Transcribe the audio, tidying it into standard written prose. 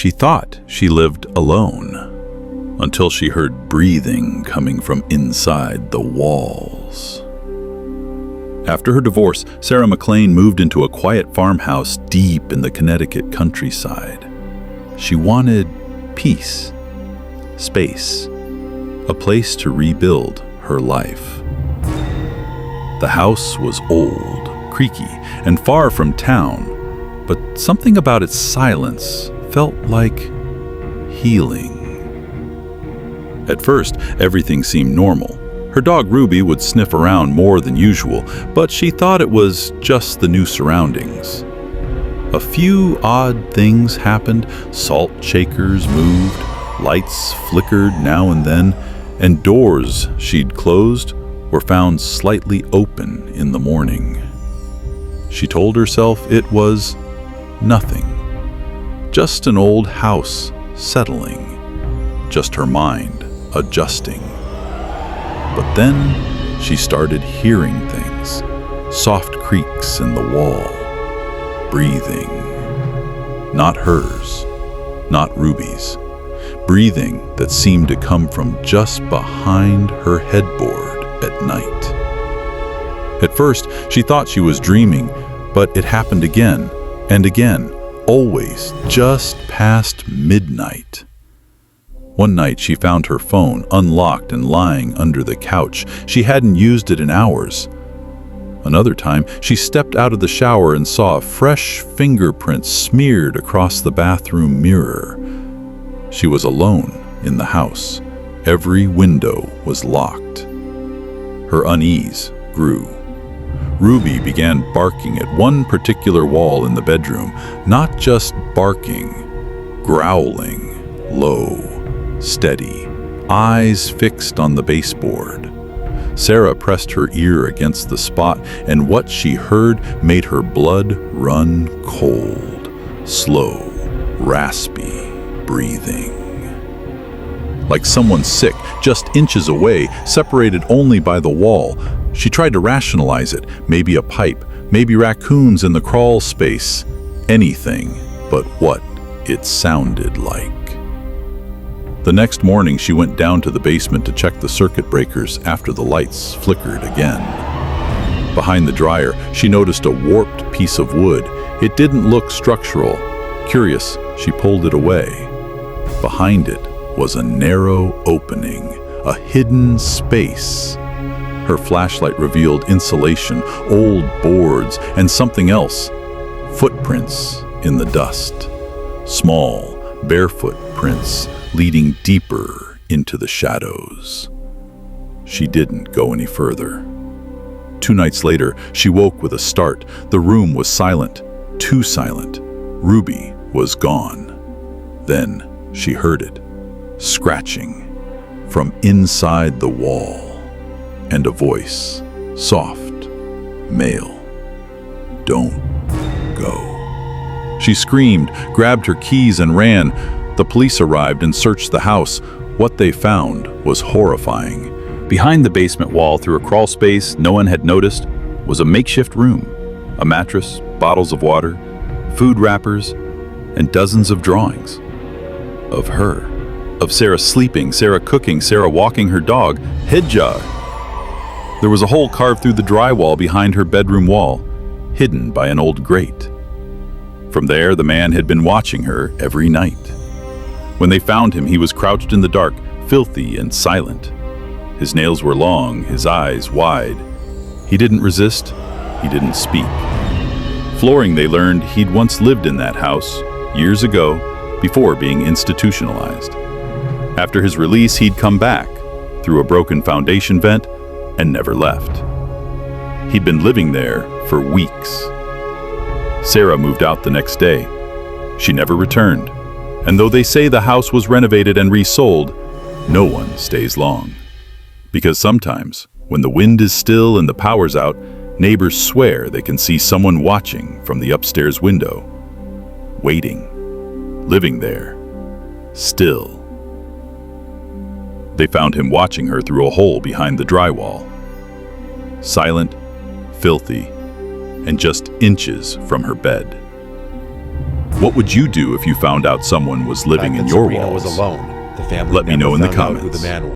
She thought she lived alone, until she heard breathing coming from inside the walls. After her divorce, Sarah McLean moved into a quiet farmhouse deep in the Connecticut countryside. She wanted peace, space, a place to rebuild her life. The house was old, creaky, and far from town, but something about its silence felt like healing. At first, everything seemed normal. Her dog Ruby would sniff around more than usual, but she thought it was just the new surroundings. A few odd things happened. Salt shakers moved, lights flickered now and then, and doors she'd closed were found slightly open in the morning. She told herself it was nothing, just an old house settling, just her mind adjusting. But then she started hearing things, soft creaks in the wall, breathing. Not hers, not Ruby's. Breathing that seemed to come from just behind her headboard at night. At first, she thought she was dreaming, but it happened again and again, always just past midnight. One night, she found her phone unlocked and lying under the couch. She hadn't used it in hours. Another time, she stepped out of the shower and saw a fresh fingerprint smeared across the bathroom mirror. She was alone in the house. Every window was locked. Her unease grew. Ruby began barking at one particular wall in the bedroom, not just barking, growling, low, steady, eyes fixed on the baseboard. Sarah pressed her ear against the spot, and what she heard made her blood run cold, slow, raspy breathing. Like someone sick, just inches away, separated only by the wall. She tried to rationalize it. Maybe a pipe, maybe raccoons in the crawl space. Anything but what it sounded like. The next morning, she went down to the basement to check the circuit breakers after the lights flickered again. Behind the dryer, she noticed a warped piece of wood. It didn't look structural. Curious, she pulled it away. Behind it was a narrow opening, a hidden space. Her flashlight revealed insulation, old boards, and something else. Footprints in the dust. Small, barefoot prints leading deeper into the shadows. She didn't go any further. 2 nights later, she woke with a start. The room was silent, too silent. Ruby was gone. Then she heard it, scratching from inside the wall, and a voice, soft, male. Don't go. She screamed, grabbed her keys, and ran. The police arrived and searched the house. What they found was horrifying. Behind the basement wall, through a crawl space no one had noticed, was a makeshift room. A mattress, bottles of water, food wrappers, and dozens of drawings. Of her. Of Sarah sleeping, Sarah cooking, Sarah walking her dog, head jar. There was a hole carved through the drywall behind her bedroom wall, hidden by an old grate. From there, the man had been watching her every night. When they found him, he was crouched in the dark, filthy and silent. His nails were long, his eyes wide. He didn't resist, he didn't speak. Flooring, they learned, he'd once lived in that house, years ago, before being institutionalized. After his release, he'd come back, through a broken foundation vent, and never left. He'd been living there for weeks. Sarah moved out the next day. She never returned. And though they say the house was renovated and resold, no one stays long. Because sometimes, when the wind is still and the power's out, neighbors swear they can see someone watching from the upstairs window. Waiting. Living there. Still. They found him watching her through a hole behind the drywall. Silent, filthy, and just inches from her bed. What would you do if you found out someone was living in That your Serena walls? was alone. The family Let me know member in the found out who comments. the man